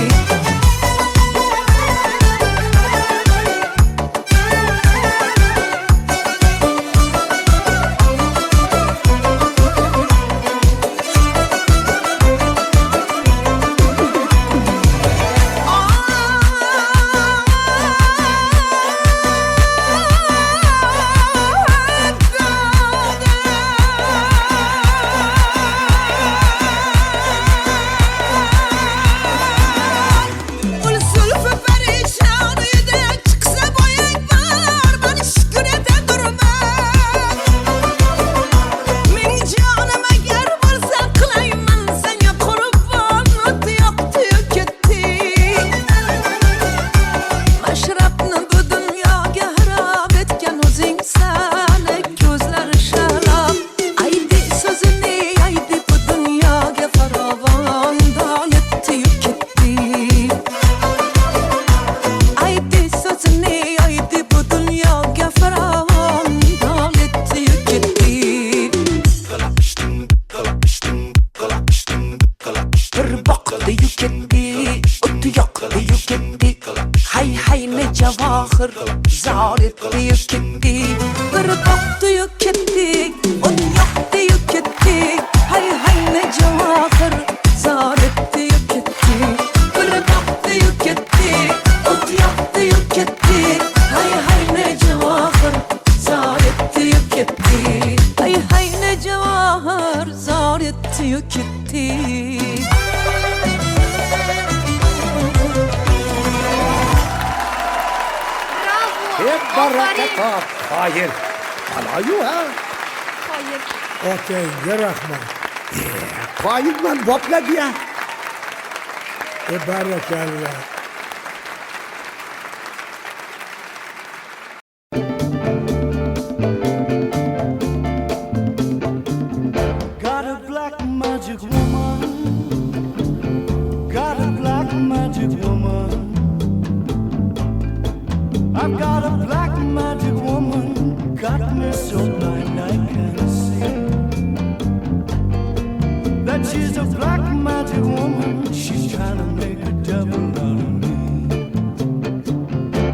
Otangga rahmat. Qoyilman bopladi-ya. Barakallah. Got a black magic woman. Got a black magic woman. I've got a black magic woman. Got me so blind I can't see. That she's a black magic woman. She's trying to make a devil out of me.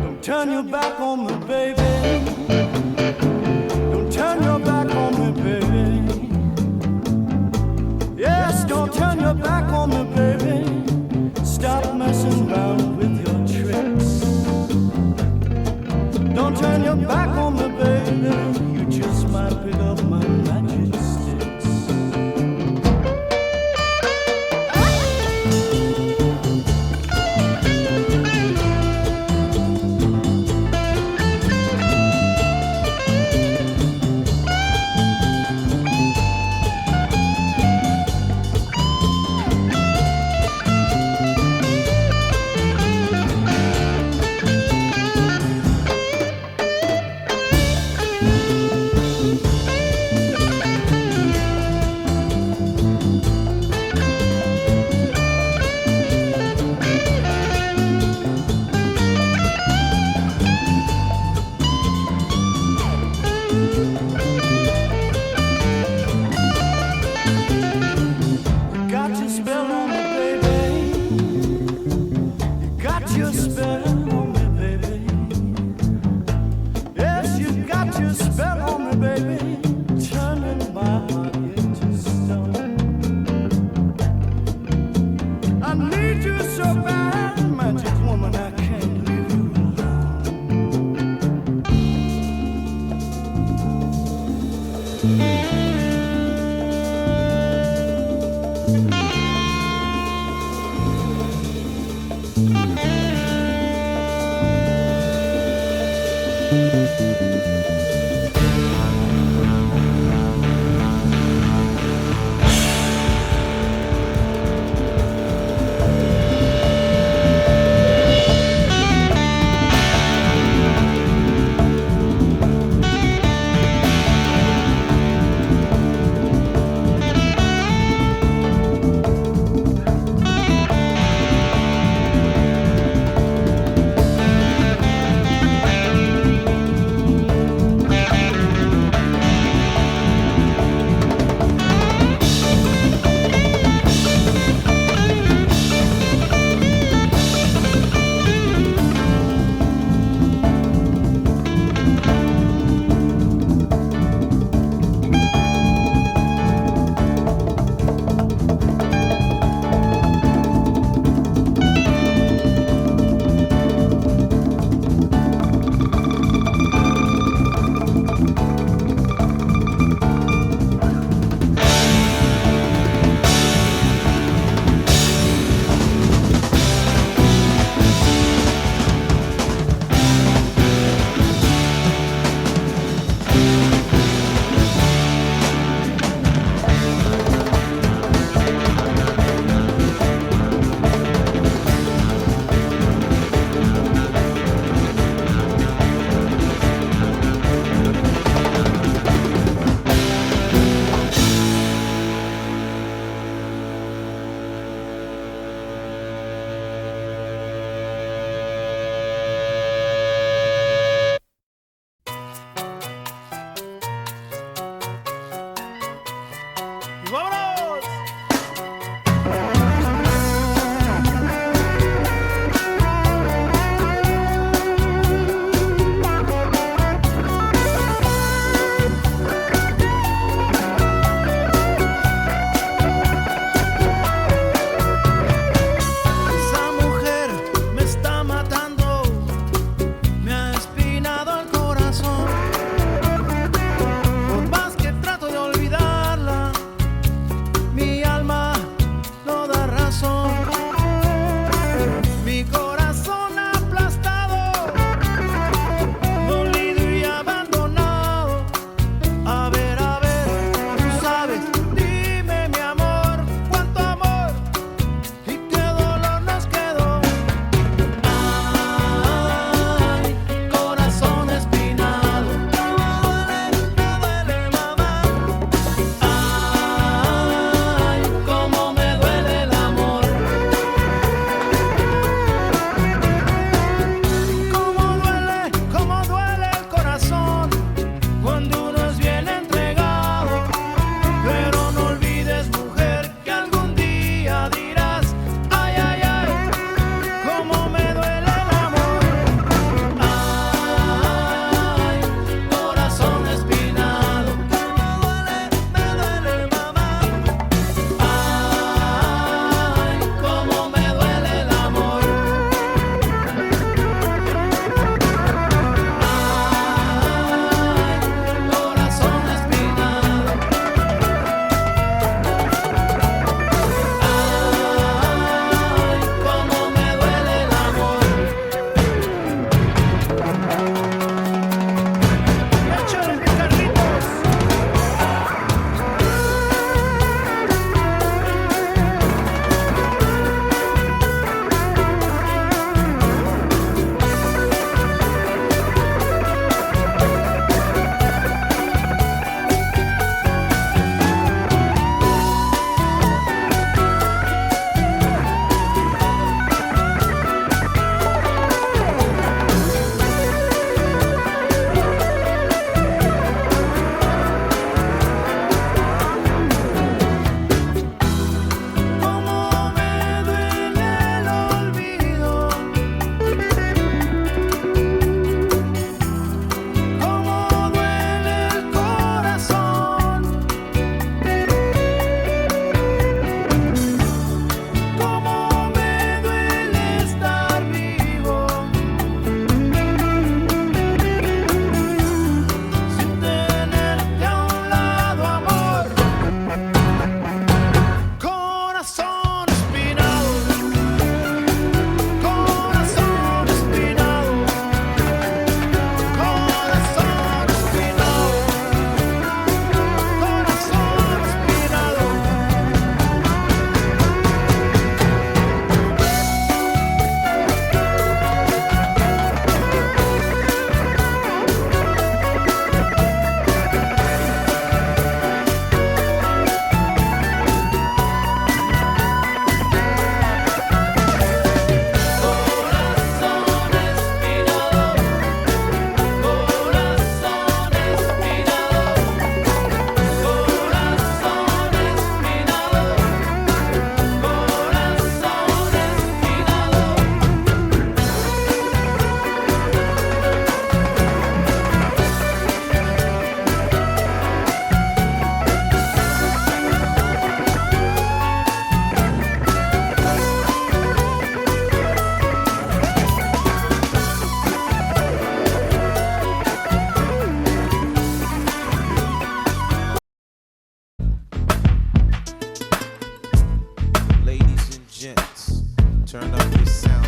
Don't turn your back on me, baby. Don't turn your back on me, baby. Yes, don't turn your back on me, baby. Stop messing around with your tricks. Don't turn your back on me, baby. You just might pick up my magic sticks.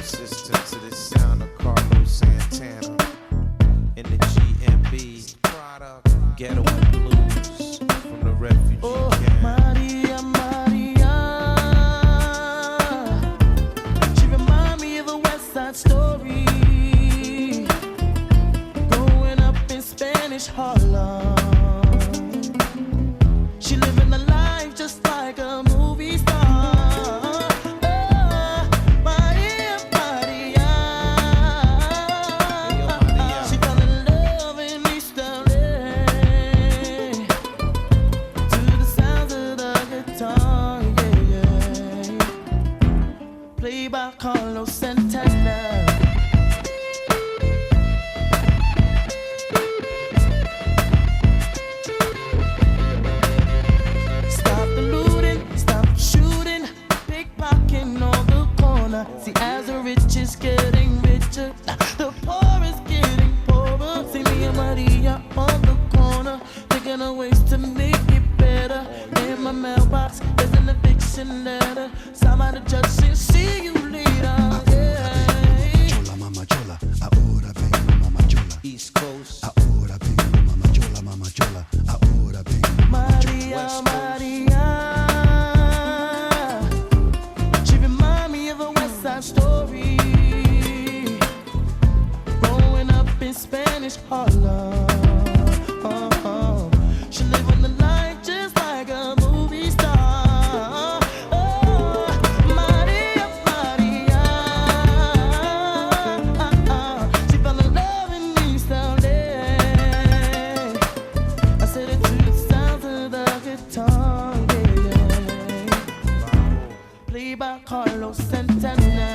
sister to the sound of Carlos Santana in the GMB Ghetto and Blues from the refugee camp. Maria, Maria, she remind me of a West Side Story, growing up in Spanish Harlem. She living a life just like a movie star. By Carlos Santana. Stop the looting, stop the shooting, pickpocketing on the corner. See, as the rich is getting richer, the poor is getting poorer. See me and Maria on the corner, thinking of ways to make it better. In my mailbox, there's an eviction letter. Some of the judge said, see you later. Chola, mama chola, ahora vengo, mama chola. East Coast. Ahora vengo, mama chola, mama chola. Ahora vengo, Maria, Maria. She remind me of a West Side Story, growing up in Spanish Harlem. She living the life just like a movie star. Maria, Maria. She fell in love in East LA. I said it to the sounds of the guitar, yeah. Played by Carlos Santana.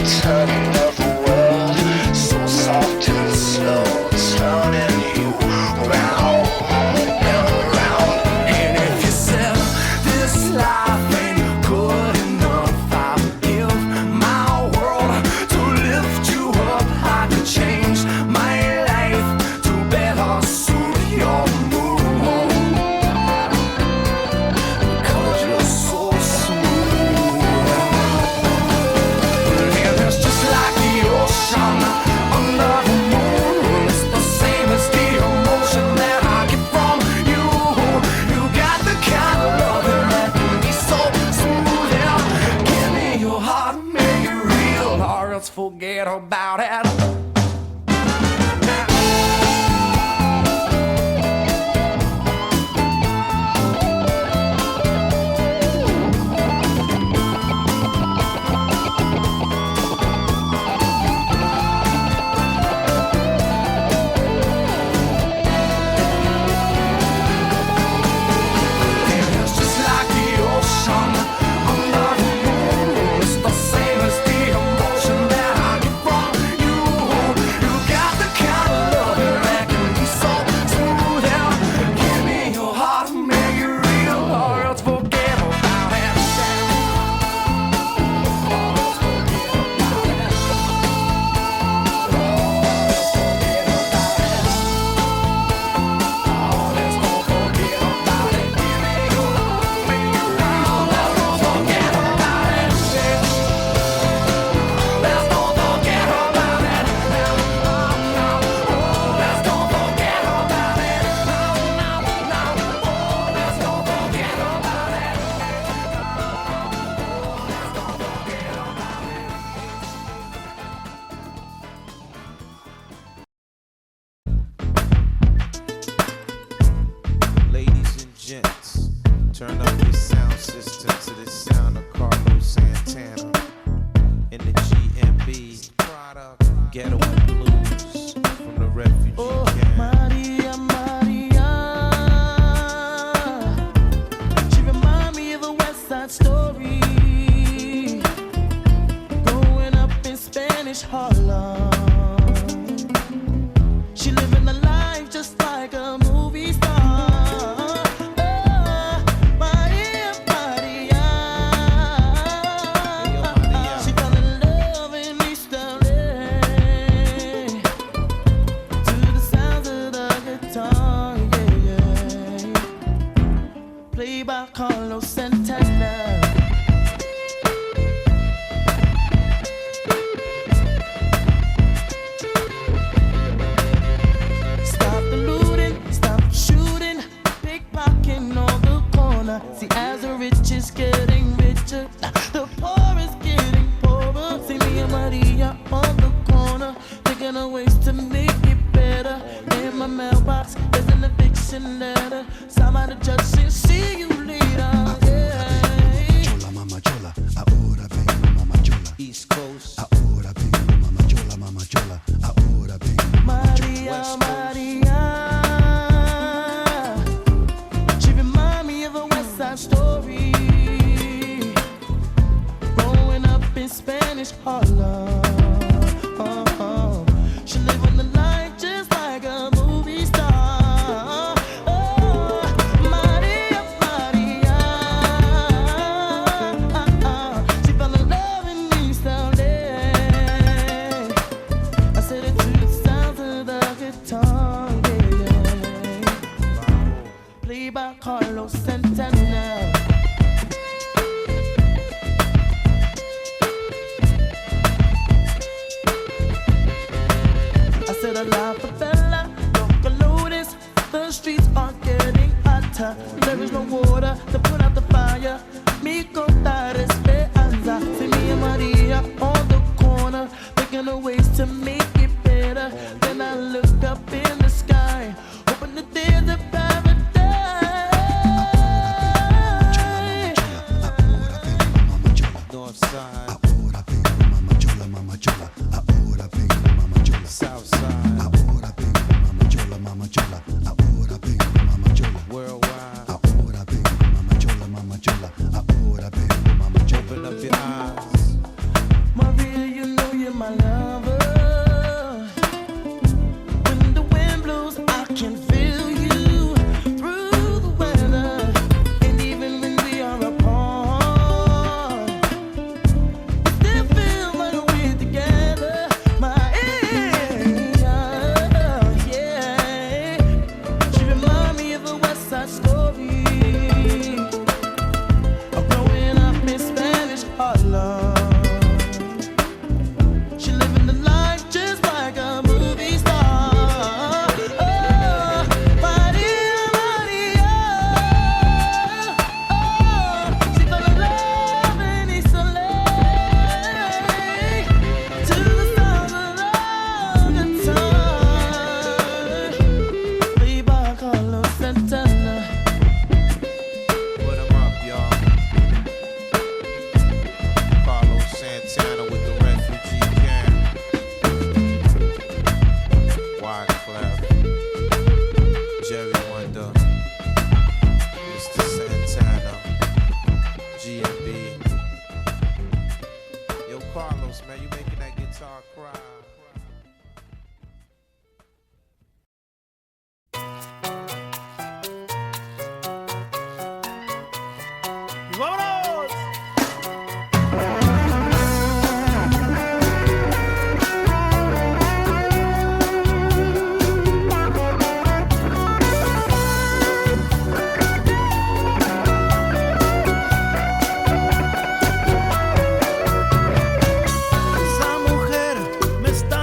turning of the world, so soft and slow, turning you round and around. And if you said this life ain't good enough, I'll give my world to lift you up. I could change my life to better suit your mood, 'cause you're so smooth. And it's just like the ocean under the moon. It's the same as the emotion that I get from you. You got the kind of loving that can be so smooth. Yeah. Give me your heart, make it real, or else forget about it. It's just like the ocean under the moon. It's the same as the emotion that I get from you. You got the kind of loving that can be so smooth. Yeah. Give me your heart, make it real, or else forget about it. Ladies and gents, turn up your sound system to the sound of Carlos Santana in the GMB Ghetto and Blues from the refugee camp. Maria, Maria, she remind me of a West Side Story, growing up in Spanish Harlem. She living a life just like a movie star. Maria, Maria, she fell in love in East LA to the sounds of the guitar, yeah, yeah. Played by Carlos Santana. Stop the looting, stop the shooting, pickpocketing on the corner. See, as the rich is getting richer, the poor is getting poorer. See me and Maria on the corner, thinking of ways to make it better. In my mailbox, there's an eviction letter. Signed by the judge saying, see you later. Yeah. Chola, mama chola, ahora vengo, mama chola. East Coast, Ahora vengo, mama chola, mama chola. Ahora vengo, mama chola. Maria, Maria, she remind me of a West Side Story, growing up in Spanish Harlem. She living the life just like a movie star. Maria, Maria, she fell in love in East LA. I said it to the sounds of the guitar, yeah, yeah. Played by Carlos Santana. I said a la favela, local lotus. The streets are getting hotter. There is no water to put out the fire. Mi contar esperanza. See me and Maria on the corner, thinking of ways to make it better. Then I look up in the sky, hoping that there's a paradise. North Side, Ahora vengo, mama chola, mama chola. Ahora vengo, mama chola. South Side, Ahora vengo, mama chola, mama chola. Ahora vengo, mama chola. Worldwide, Ahora vengo, Carlos, man. You making that guitar cry. ¡Vámonos! Esa mujer me está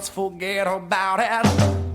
else forget about it.